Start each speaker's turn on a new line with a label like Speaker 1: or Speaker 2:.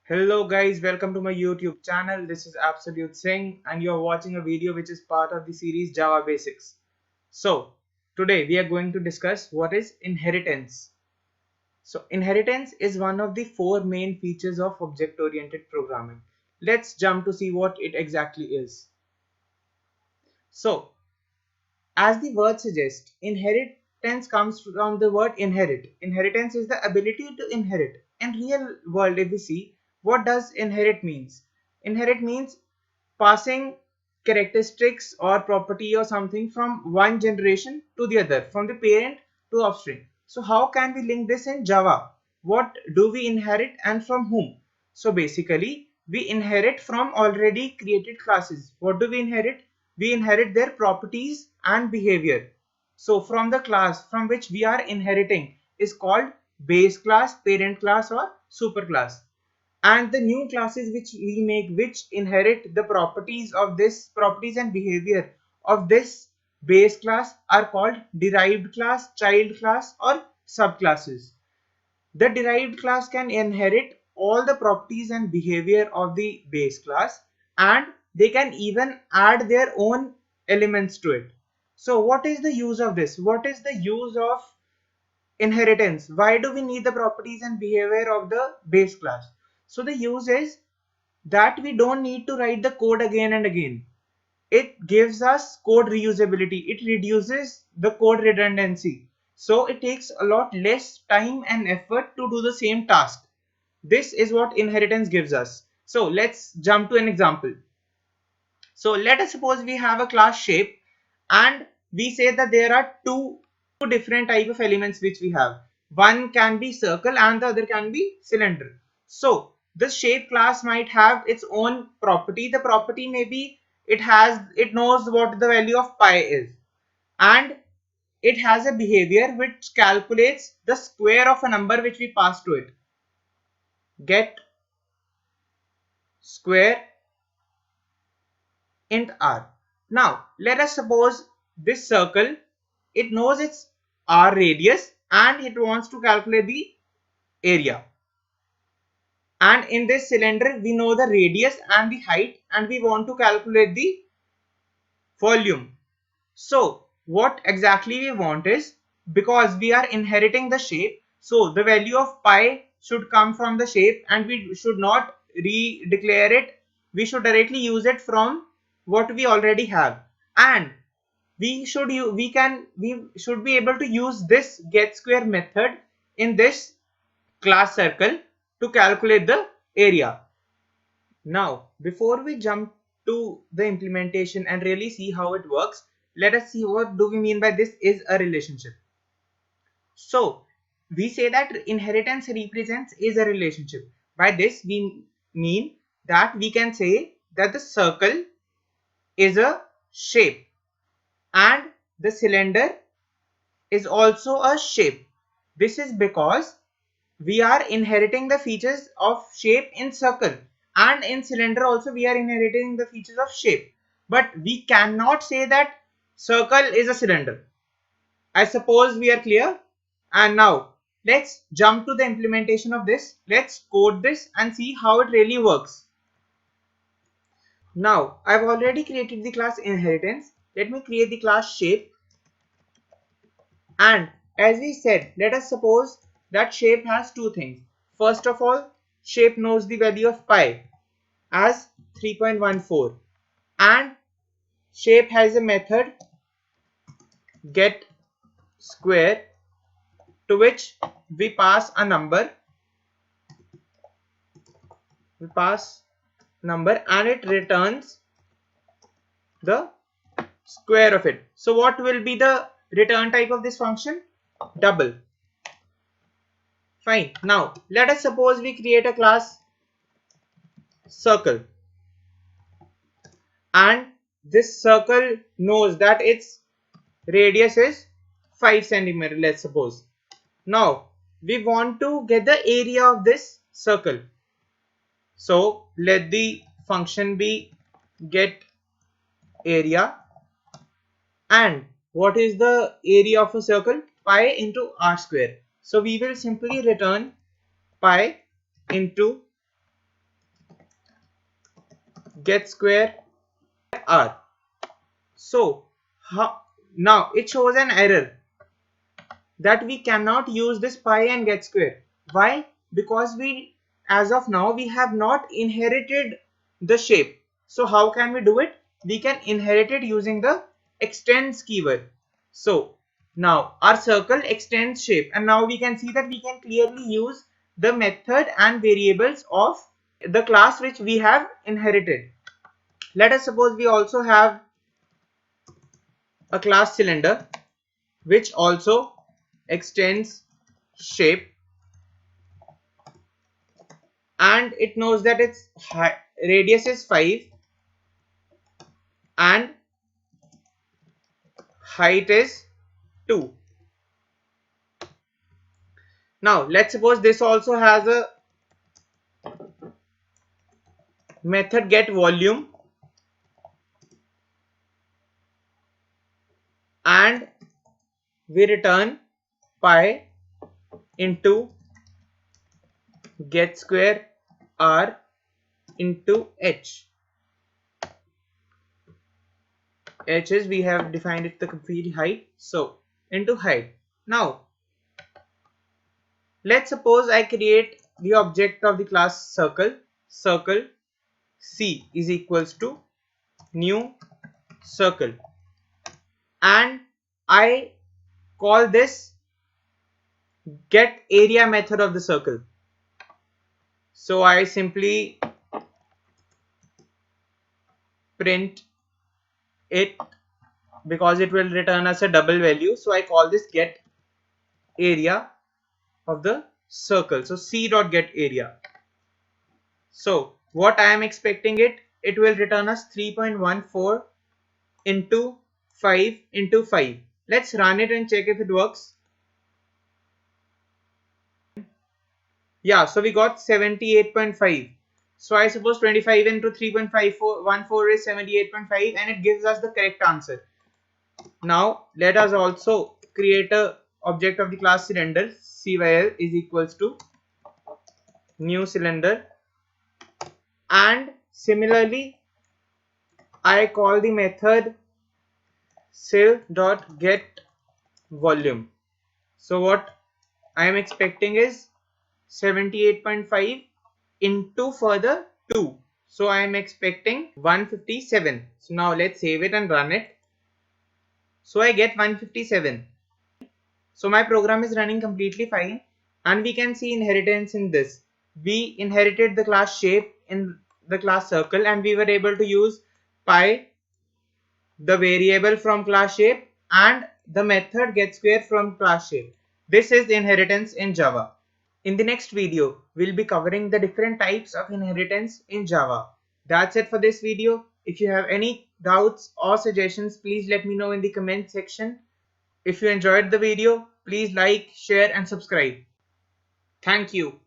Speaker 1: Hello guys, welcome to my YouTube channel. This is Absolute Singh and you're watching a video which is part of the series Java Basics. So, today we are going to discuss what is inheritance. So, inheritance is one of the four main features of object-oriented programming. Let's jump to see what it exactly is. So, as the word suggests, inheritance comes from the word inherit. Inheritance is the ability to inherit. In real world, if we see, what does inherit means? Inherit means passing characteristics or property or something from one generation to the other, from the parent to offspring. So how can we link this in Java? What do we inherit and from whom? So basically, we inherit from already created classes. What do we inherit? We inherit their properties and behavior. So from the class from which we are inheriting is called base class, parent class or superclass. And the new classes which we make which inherit the properties and behavior of this base class are called derived class, child class or subclasses. The derived class can inherit all the properties and behavior of the base class, and they can even add their own elements to it. So what is the use of this? What is the use of inheritance? Why do we need the properties and behavior of the base class? So the use is that we don't need to write the code again and again. It gives us code reusability. It reduces the code redundancy. So it takes a lot less time and effort to do the same task. This is what inheritance gives us. So let's jump to an example. So let us suppose we have a class shape and we say that there are two different type of elements which we have. One can be circle and the other can be cylinder. So the shape class might have its own property. The property may be it knows what the value of pi is, and it has a behavior which calculates the square of a number which we pass to it. Get square int r. Now let us suppose this circle, it knows its r radius and it wants to calculate the area. And in this cylinder we know the radius and the height and we want to calculate the volume. So what exactly we want is, because we are inheriting the shape, so the value of pi should come from the shape and we should not re-declare it. We should directly use it from what we already have, and we should be able to use this get square method in this class circle to calculate the area. Now, before we jump to the implementation and really see how it works, let us see what do we mean by this is a relationship. So, we say that inheritance represents is a relationship. By this, we mean that we can say that the circle is a shape and the cylinder is also a shape. This is because we are inheriting the features of shape in circle, and in cylinder also we are inheriting the features of shape, but we cannot say that circle is a cylinder. I suppose we are clear. And now let's jump to the implementation of this. Let's code this and see how it really works. Now I've already created the class inheritance. Let me create the class shape. And as we said, let us suppose that shape has two things. First of all, shape knows the value of pi as 3.14, and shape has a method get square to which we pass a number. We pass number and it returns the square of it. So what will be the return type of this function? Double. Fine. Now let us suppose we create a class circle, and this circle knows that its radius is 5 centimeter, let's suppose. Now we want to get the area of this circle, so let the function be get area. And what is the area of a circle? Pi into r square. So we will simply return pi into get square r. So now it shows an error that we cannot use this pi and get square. Why? Because we, as of now, we have not inherited the shape. So how can we do it? We can inherit it using the extends keyword. So now our circle extends shape, and now we can see that we can clearly use the method and variables of the class which we have inherited. Let us suppose we also have a class cylinder which also extends shape, and it knows that its radius is 5 and height is 2. Now let's suppose this also has a method get volume, and we return pi into get square r into h. H is, we have defined it the complete height, so into height. Now let's suppose I create the object of the class circle. Circle C is equals to new circle, and I call this get area method of the circle. So I simply print it because it will return us a double value. So I call this get area of the circle. So C dot get area. So what I am expecting it will return us 3.14 into 5 into 5. Let's run it and check if it works. Yeah, so we got 78.5. So I suppose 25 into 3.5414 is 78.5, and it gives us the correct answer. Now let us also create a object of the class cylinder. Cyl is equals to new cylinder, and similarly I call the method cyl dot get volume. So what I am expecting is 78.5 into further 2. So I am expecting 157. So now let's save it and run it. So I get 157. So my program is running completely fine, and we can see inheritance in this. We inherited the class shape in the class circle, and we were able to use pi, the variable from class shape, and the method get square from class shape. This is the inheritance in Java. In the next video, we'll be covering the different types of inheritance in Java. That's it for this video. If you have any doubts or suggestions, please let me know in the comment section. If you enjoyed the video, please like, share and subscribe. Thank you.